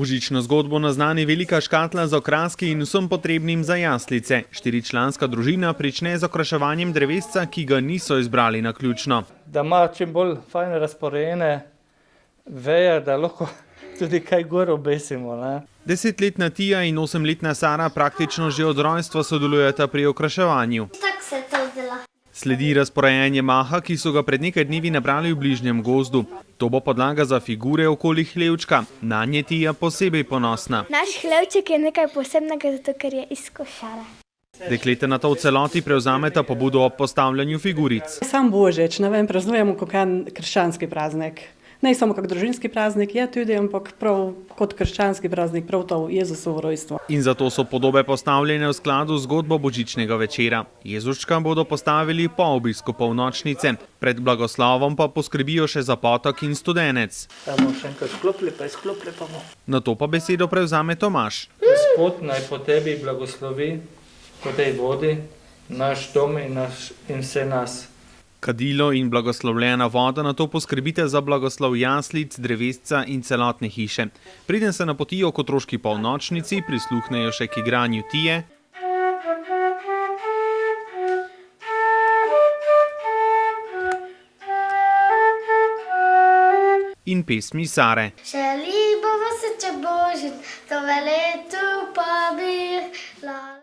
Božično zgodbo naznani velika škatla z okraski in vsem potrebnim za jaslice. 4-članska družina prične z okraševanjem drevesca, ki ga niso izbrali naključno. Da ima čim bolj fajn razporejene veje, da lahko tudi kaj gor obesimo. 10-letna Tija in 8-letna Sara praktično že od rojstva sodelujeta pri okraševanju. Tako se to dela. Sledi razporejanje maha, ki so ga pred nekaj dnevi nabrali v bližnjem gozdu. To bo podlaga za figure okoli hlevčka. Nanje je Tija posebej ponosna. Naš hlevček je nekaj posebnega, zato ker je iz košare. Dekleta nato v celoti prevzameta pobudo ob postavljanju figuric. Sam Božič, praznujemo kot krščanski praznik. Ne samo kot družinski praznik, je tudi, ampak prav kot krščanski praznik, prav to Jezusovo rojstvo. In zato so podobe postavljene v skladu z zgodbo božičnega večera. Jezuščka bodo postavili po obisku polnočnice. Pred blagoslovom pa poskrbijo še za potok in studenec. Bomo še enkrat sklopili, pa izklopili pa bomo. Nato pa besedo prevzame Tomaž. Gospod naj po tebi blagoslovi, po tej vodi, naš dom in vse nas. Kadilo in blagoslovljena voda nato poskrbite za blagoslov jaslic, drevesca in celotne hiše. Preden se napotijo k otroški polnočnici, prisluhnejo še k igranju Tije in pesmi Sare. Želimo se, če božič, to v letu pa bi.